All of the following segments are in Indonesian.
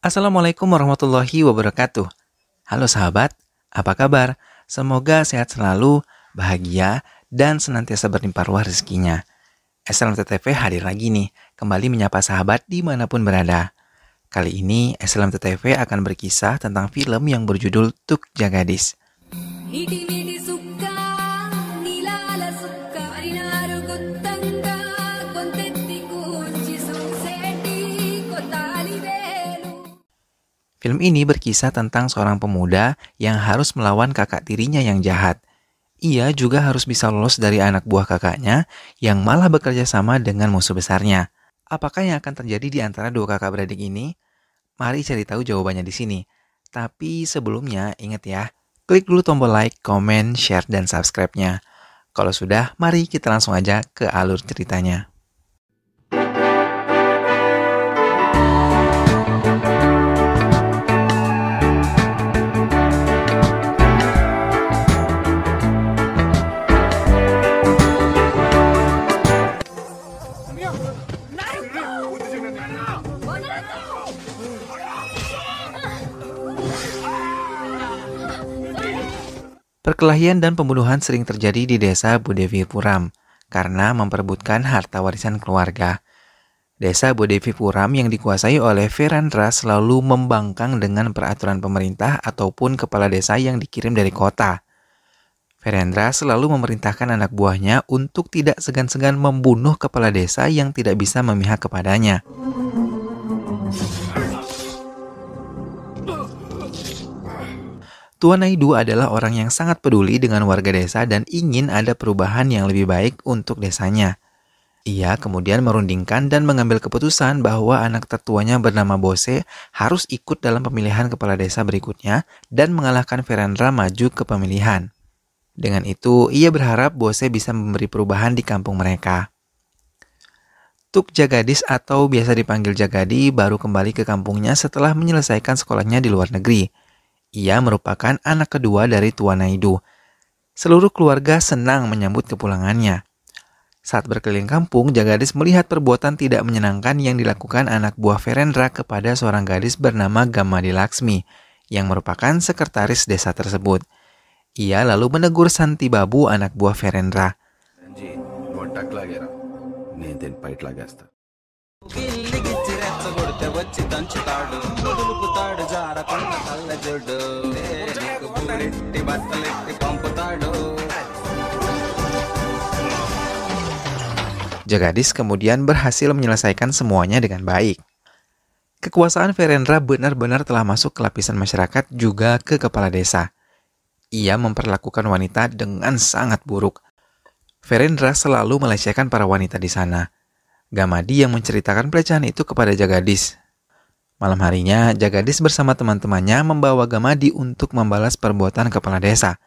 Assalamualaikum warahmatullahi wabarakatuh. Halo sahabat, apa kabar? Semoga sehat selalu, bahagia, dan senantiasa berlimpah ruah rezekinya. SLMTTV hadir lagi nih, kembali menyapa sahabat dimanapun berada. Kali ini SLMTTV akan berkisah tentang film yang berjudul Tuk Jagadis. Film ini berkisah tentang seorang pemuda yang harus melawan kakak tirinya yang jahat. Ia juga harus bisa lolos dari anak buah kakaknya yang malah bekerja sama dengan musuh besarnya. Apakah yang akan terjadi di antara dua kakak beradik ini? Mari cari tahu jawabannya di sini. Tapi sebelumnya ingat ya, klik dulu tombol like, comment, share, dan subscribe-nya. Kalau sudah, mari kita langsung aja ke alur ceritanya. Perkelahian dan pembunuhan sering terjadi di desa Budevipuram karena memperebutkan harta warisan keluarga. Desa Budevipuram yang dikuasai oleh Virendra selalu membangkang dengan peraturan pemerintah ataupun kepala desa yang dikirim dari kota. Virendra selalu memerintahkan anak buahnya untuk tidak segan-segan membunuh kepala desa yang tidak bisa memihak kepadanya. Tuan Naidu adalah orang yang sangat peduli dengan warga desa dan ingin ada perubahan yang lebih baik untuk desanya. Ia kemudian merundingkan dan mengambil keputusan bahwa anak tertuanya bernama Bose harus ikut dalam pemilihan kepala desa berikutnya dan mengalahkan Virendra maju ke pemilihan. Dengan itu, ia berharap Bose bisa memberi perubahan di kampung mereka. Tuk Jagadis atau biasa dipanggil Jagadi baru kembali ke kampungnya setelah menyelesaikan sekolahnya di luar negeri. Ia merupakan anak kedua dari Tuan Naidu. Seluruh keluarga senang menyambut kepulangannya. Saat berkeliling kampung, Jagadis melihat perbuatan tidak menyenangkan yang dilakukan anak buah Virendra kepada seorang gadis bernama Gamadi Laksmi, yang merupakan sekretaris desa tersebut. Ia lalu menegur Santi Babu, anak buah Virendra. Jagadis kemudian berhasil menyelesaikan semuanya dengan baik. Kekuasaan Virendra benar-benar telah masuk ke lapisan masyarakat juga ke kepala desa. Ia memperlakukan wanita dengan sangat buruk. Virendra selalu melecehkan para wanita di sana. Gamadi yang menceritakan pelecehan itu kepada Jagadis. Malam harinya, Jagadis bersama teman-temannya membawa Gamadi untuk membalas perbuatan kepala desa.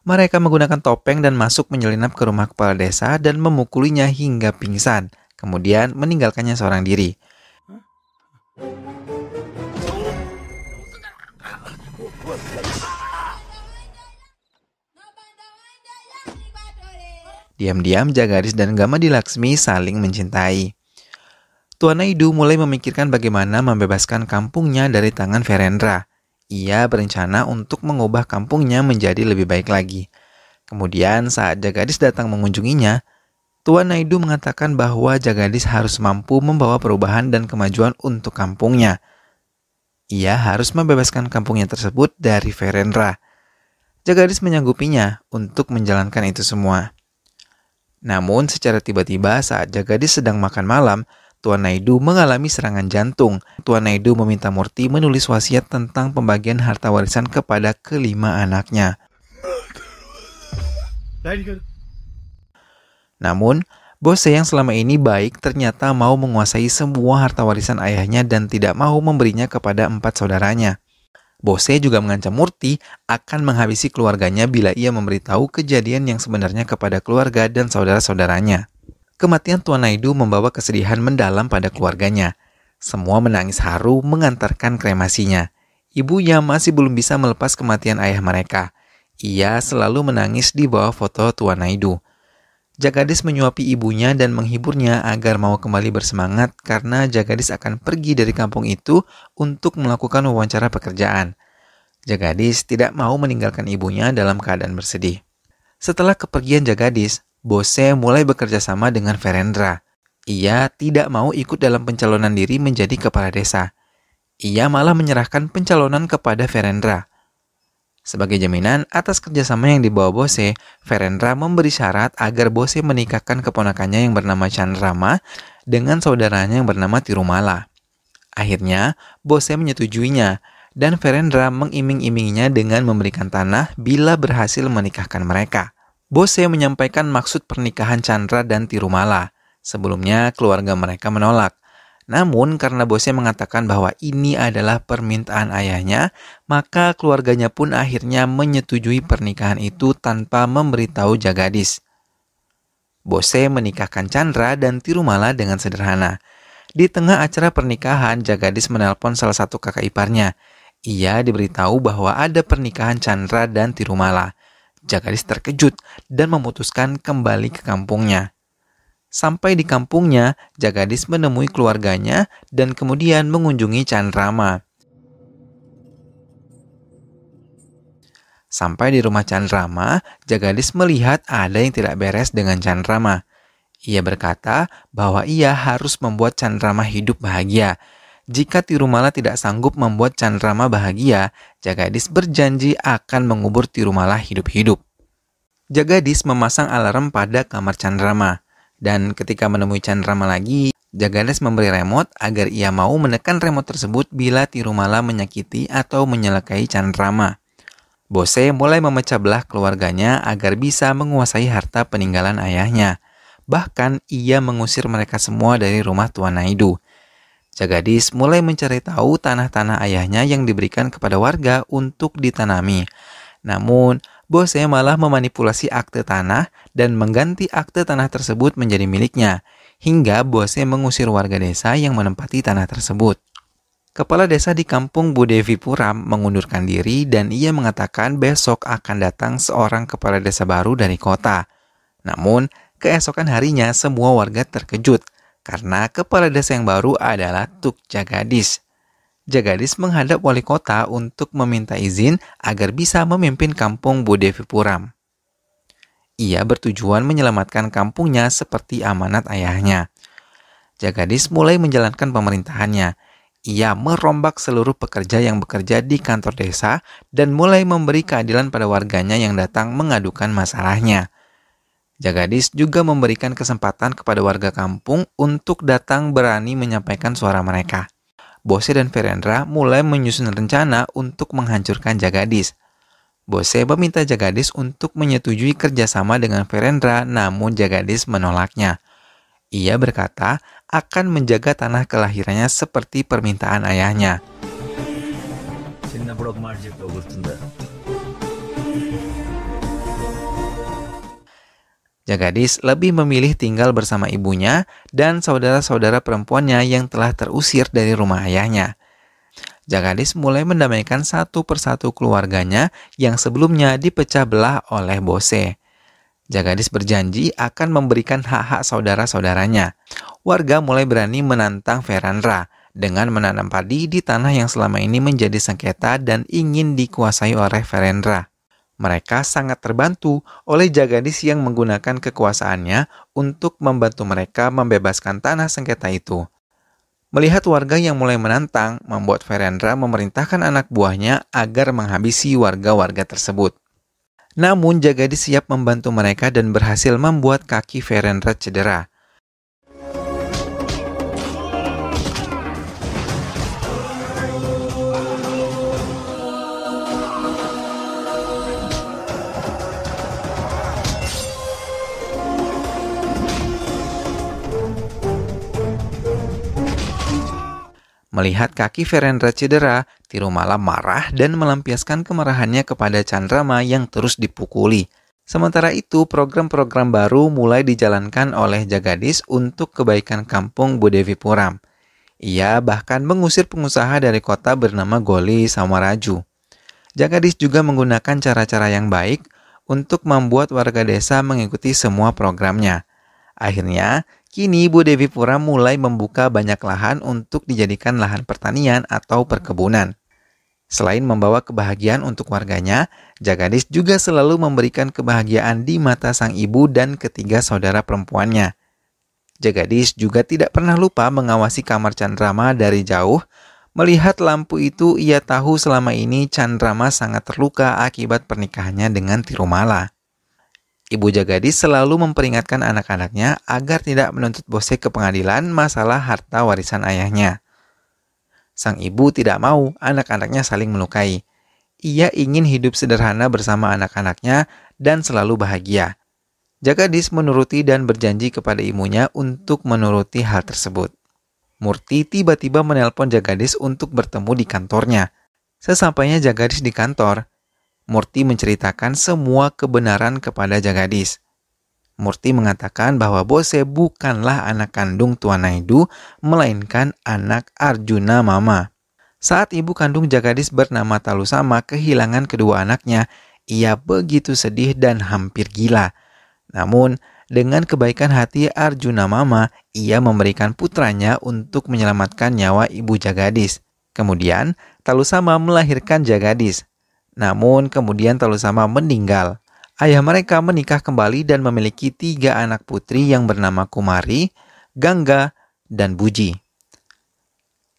Mereka menggunakan topeng dan masuk menyelinap ke rumah kepala desa dan memukulinya hingga pingsan, kemudian meninggalkannya seorang diri. Diam-diam Jagadis dan Gamadi Laksmi saling mencintai. Tuan Naidu mulai memikirkan bagaimana membebaskan kampungnya dari tangan Virendra. Ia berencana untuk mengubah kampungnya menjadi lebih baik lagi. Kemudian saat Jagadis datang mengunjunginya, Tuan Naidu mengatakan bahwa Jagadis harus mampu membawa perubahan dan kemajuan untuk kampungnya. Ia harus membebaskan kampungnya tersebut dari Virendra. Jagadis menyanggupinya untuk menjalankan itu semua. Namun secara tiba-tiba saat Jagadis sedang makan malam, Tuan Naidu mengalami serangan jantung. Tuan Naidu meminta Murti menulis wasiat tentang pembagian harta warisan kepada kelima anaknya. Namun, Bose yang selama ini baik ternyata mau menguasai semua harta warisan ayahnya dan tidak mau memberinya kepada 4 saudaranya. Bose juga mengancam Murti akan menghabisi keluarganya bila ia memberitahu kejadian yang sebenarnya kepada keluarga dan saudara-saudaranya. Kematian Tuan Naidu membawa kesedihan mendalam pada keluarganya. Semua menangis haru mengantarkan kremasinya. Ibunya masih belum bisa melepas kematian ayah mereka. Ia selalu menangis di bawah foto Tuan Naidu. Jagadis menyuapi ibunya dan menghiburnya agar mau kembali bersemangat karena Jagadis akan pergi dari kampung itu untuk melakukan wawancara pekerjaan. Jagadis tidak mau meninggalkan ibunya dalam keadaan bersedih. Setelah kepergian Jagadis, Bose mulai bekerja sama dengan Verendra. Ia tidak mau ikut dalam pencalonan diri menjadi kepala desa. Ia malah menyerahkan pencalonan kepada Verendra. Sebagai jaminan atas kerjasama yang dibawa Bose, Verendra memberi syarat agar Bose menikahkan keponakannya yang bernama Chandrama dengan saudaranya yang bernama Tirumala. Akhirnya, Bose menyetujuinya, dan Verendra mengiming-iminginya dengan memberikan tanah bila berhasil menikahkan mereka. Bose menyampaikan maksud pernikahan Chandra dan Tirumala. Sebelumnya, keluarga mereka menolak. Namun, karena Bose mengatakan bahwa ini adalah permintaan ayahnya, maka keluarganya pun akhirnya menyetujui pernikahan itu tanpa memberitahu Jagadis. Bose menikahkan Chandra dan Tirumala dengan sederhana. Di tengah acara pernikahan, Jagadis menelpon salah satu kakak iparnya. Ia diberitahu bahwa ada pernikahan Chandra dan Tirumala. Jagadis terkejut dan memutuskan kembali ke kampungnya. Sampai di kampungnya, Jagadis menemui keluarganya dan kemudian mengunjungi Chandrama. Sampai di rumah Chandrama, Jagadis melihat ada yang tidak beres dengan Chandrama. Ia berkata bahwa ia harus membuat Chandrama hidup bahagia. Jika Tirumala tidak sanggup membuat Chandrama bahagia, Jagadis berjanji akan mengubur Tirumala hidup-hidup. Jagadis memasang alarm pada kamar Chandrama. Dan ketika menemui Chandrama lagi, Jagadis memberi remote agar ia mau menekan remote tersebut bila Tirumala menyakiti atau menyelakai Chandrama. Bose mulai memecah belah keluarganya agar bisa menguasai harta peninggalan ayahnya. Bahkan ia mengusir mereka semua dari rumah Tuan Naidu. Jagadis mulai mencari tahu tanah-tanah ayahnya yang diberikan kepada warga untuk ditanami. Namun, Bose malah memanipulasi akte tanah dan mengganti akte tanah tersebut menjadi miliknya, hingga Bose mengusir warga desa yang menempati tanah tersebut. Kepala desa di kampung Budevipuram mengundurkan diri dan ia mengatakan besok akan datang seorang kepala desa baru dari kota. Namun, keesokan harinya semua warga terkejut karena kepala desa yang baru adalah Tuk Jagadis. Jagadis menghadap wali kota untuk meminta izin agar bisa memimpin kampung Budevipuram. Ia bertujuan menyelamatkan kampungnya seperti amanat ayahnya. Jagadis mulai menjalankan pemerintahannya. Ia merombak seluruh pekerja yang bekerja di kantor desa dan mulai memberi keadilan pada warganya yang datang mengadukan masalahnya. Jagadis juga memberikan kesempatan kepada warga kampung untuk datang berani menyampaikan suara mereka. Bose dan Verendra mulai menyusun rencana untuk menghancurkan Jagadis. Bose meminta Jagadis untuk menyetujui kerjasama dengan Verendra, namun Jagadis menolaknya. Ia berkata akan menjaga tanah kelahirannya seperti permintaan ayahnya. Jagadis lebih memilih tinggal bersama ibunya dan saudara-saudara perempuannya yang telah terusir dari rumah ayahnya. Jagadis mulai mendamaikan satu persatu keluarganya yang sebelumnya dipecah belah oleh Bose. Jagadis berjanji akan memberikan hak-hak saudara-saudaranya. Warga mulai berani menantang Verendra dengan menanam padi di tanah yang selama ini menjadi sengketa dan ingin dikuasai oleh Verendra. Mereka sangat terbantu oleh Jagadis yang menggunakan kekuasaannya untuk membantu mereka membebaskan tanah sengketa itu. Melihat warga yang mulai menantang, membuat Verendra memerintahkan anak buahnya agar menghabisi warga-warga tersebut. Namun Jagadis siap membantu mereka dan berhasil membuat kaki Verendra cedera. Melihat kaki Verendra cedera, Tirumala marah dan melampiaskan kemarahannya kepada Chandrama yang terus dipukuli. Sementara itu, program-program baru mulai dijalankan oleh Jagadis untuk kebaikan kampung Budevipuram. Ia bahkan mengusir pengusaha dari kota bernama Goli Samaraju. Jagadis juga menggunakan cara-cara yang baik untuk membuat warga desa mengikuti semua programnya. Akhirnya, kini Ibu Devi Pura mulai membuka banyak lahan untuk dijadikan lahan pertanian atau perkebunan. Selain membawa kebahagiaan untuk warganya, Jagadish juga selalu memberikan kebahagiaan di mata sang ibu dan ketiga saudara perempuannya. Jagadish juga tidak pernah lupa mengawasi kamar Chandrama dari jauh. Melihat lampu itu, ia tahu selama ini Chandrama sangat terluka akibat pernikahannya dengan Tirumala. Ibu Jagadish selalu memperingatkan anak-anaknya agar tidak menuntut Bose ke pengadilan masalah harta warisan ayahnya. Sang ibu tidak mau anak-anaknya saling melukai. Ia ingin hidup sederhana bersama anak-anaknya dan selalu bahagia. Jagadish menuruti dan berjanji kepada ibunya untuk menuruti hal tersebut. Murti tiba-tiba menelpon Jagadish untuk bertemu di kantornya. Sesampainya Jagadish di kantor, Murti menceritakan semua kebenaran kepada Jagadish. Murti mengatakan bahwa Bose bukanlah anak kandung Tuan Naidu, melainkan anak Arjuna Mama. Saat ibu kandung Jagadish bernama Talusama kehilangan kedua anaknya, ia begitu sedih dan hampir gila. Namun, dengan kebaikan hati Arjuna Mama, ia memberikan putranya untuk menyelamatkan nyawa ibu Jagadish. Kemudian, Talusama melahirkan Jagadish. Namun, kemudian Talusama meninggal. Ayah mereka menikah kembali dan memiliki 3 anak putri yang bernama Kumari, Gangga, dan Buji.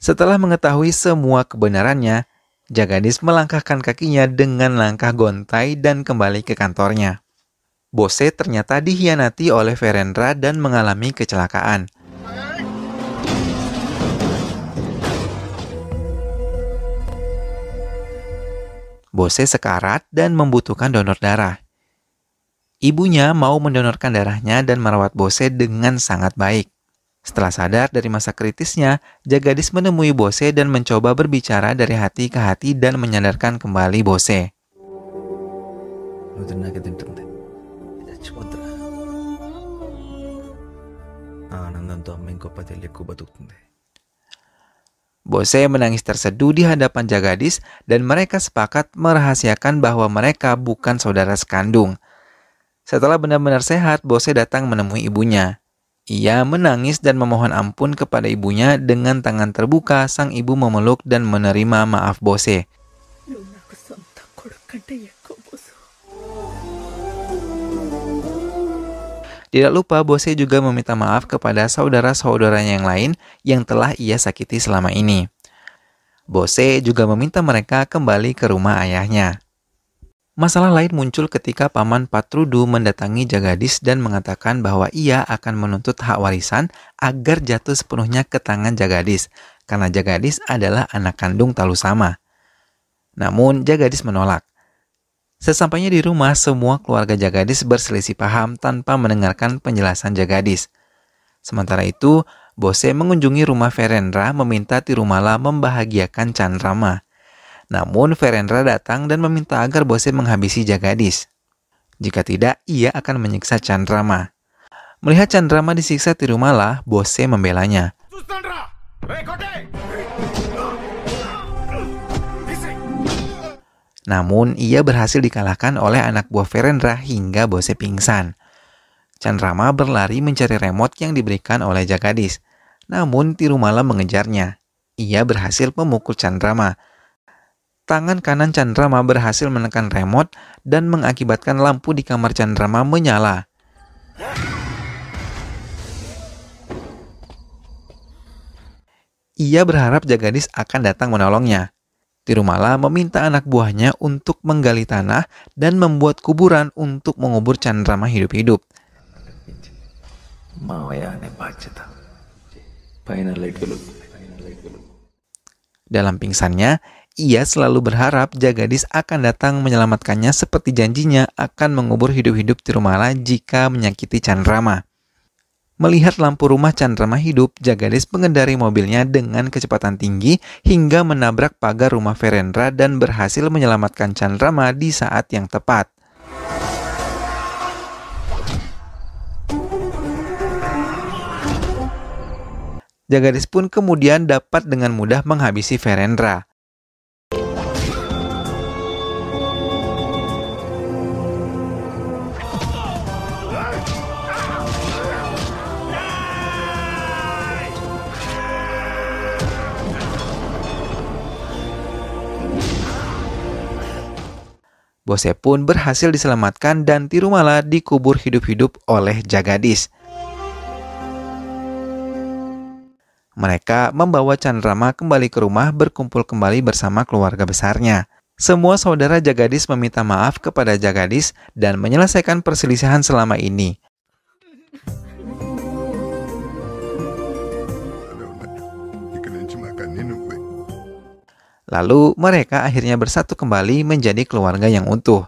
Setelah mengetahui semua kebenarannya, Jagadish melangkahkan kakinya dengan langkah gontai dan kembali ke kantornya. Bose ternyata dikhianati oleh Verendra dan mengalami kecelakaan. Bose sekarat dan membutuhkan donor darah. Ibunya mau mendonorkan darahnya dan merawat Bose dengan sangat baik. Setelah sadar dari masa kritisnya, Jagadish menemui Bose dan mencoba berbicara dari hati ke hati dan menyadarkan kembali Bose. Bose menangis terseduh di hadapan Jagadish dan mereka sepakat merahasiakan bahwa mereka bukan saudara sekandung. Setelah benar-benar sehat, Bose datang menemui ibunya. Ia menangis dan memohon ampun kepada ibunya. Dengan tangan terbuka, sang ibu memeluk dan menerima maaf Bose. Tidak lupa, Bose juga meminta maaf kepada saudara-saudaranya yang lain yang telah ia sakiti selama ini. Bose juga meminta mereka kembali ke rumah ayahnya. Masalah lain muncul ketika Paman Patrudu mendatangi Jagadish dan mengatakan bahwa ia akan menuntut hak warisan agar jatuh sepenuhnya ke tangan Jagadish, karena Jagadish adalah anak kandung Talusama. Namun Jagadish menolak. Sesampainya di rumah, semua keluarga Jagadish berselisih paham tanpa mendengarkan penjelasan Jagadish. Sementara itu, Bose mengunjungi rumah Verendra meminta Tirumala membahagiakan Chandrama. Namun Verendra datang dan meminta agar Bose menghabisi Jagadish. Jika tidak, ia akan menyiksa Chandrama. Melihat Chandrama disiksa Tirumala, Bose membelanya. Namun, ia berhasil dikalahkan oleh anak buah Verendra hingga Bose pingsan. Chandrama berlari mencari remote yang diberikan oleh Jagadish. Namun, Tirumala mengejarnya. Ia berhasil memukul Chandrama. Tangan kanan Chandrama berhasil menekan remote dan mengakibatkan lampu di kamar Chandrama menyala. Ia berharap Jagadish akan datang menolongnya. Tirumala meminta anak buahnya untuk menggali tanah dan membuat kuburan untuk mengubur Chandrama hidup-hidup. Dalam pingsannya, ia selalu berharap Jagadish akan datang menyelamatkannya seperti janjinya akan mengubur hidup-hidup Tirumala jika menyakiti Chandrama. Melihat lampu rumah Chandrama hidup, Jagadish mengendari mobilnya dengan kecepatan tinggi hingga menabrak pagar rumah Verendra dan berhasil menyelamatkan Chandrama di saat yang tepat. Jagadish pun kemudian dapat dengan mudah menghabisi Verendra. Bose pun berhasil diselamatkan dan Tirumala dikubur hidup-hidup oleh Jagadis. Mereka membawa Chandrama kembali ke rumah berkumpul kembali bersama keluarga besarnya. Semua saudara Jagadis meminta maaf kepada Jagadis dan menyelesaikan perselisihan selama ini. Lalu mereka akhirnya bersatu kembali menjadi keluarga yang utuh.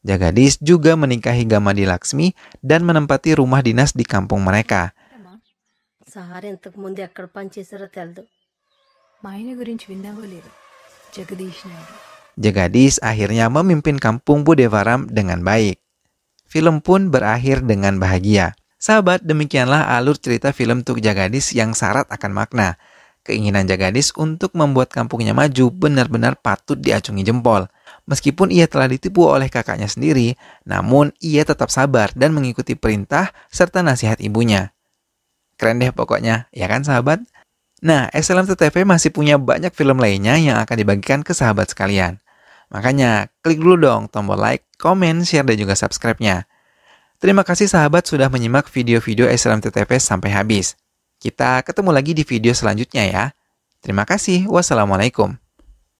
Jagadis juga menikahi Gamadi Laksmi dan menempati rumah dinas di kampung mereka. Jagadis akhirnya memimpin kampung Budevaram dengan baik. Film pun berakhir dengan bahagia. Sahabat, demikianlah alur cerita film Tuk Jagadis yang syarat akan makna. Keinginan Jagadis untuk membuat kampungnya maju benar-benar patut diacungi jempol. Meskipun ia telah ditipu oleh kakaknya sendiri, namun ia tetap sabar dan mengikuti perintah serta nasihat ibunya. Keren deh pokoknya, ya kan sahabat? Nah, SLMTTV masih punya banyak film lainnya yang akan dibagikan ke sahabat sekalian. Makanya, klik dulu dong tombol like, komen, share, dan juga subscribe-nya. Terima kasih sahabat sudah menyimak video-video SLMTTV sampai habis. Kita ketemu lagi di video selanjutnya ya. Terima kasih. Wassalamualaikum.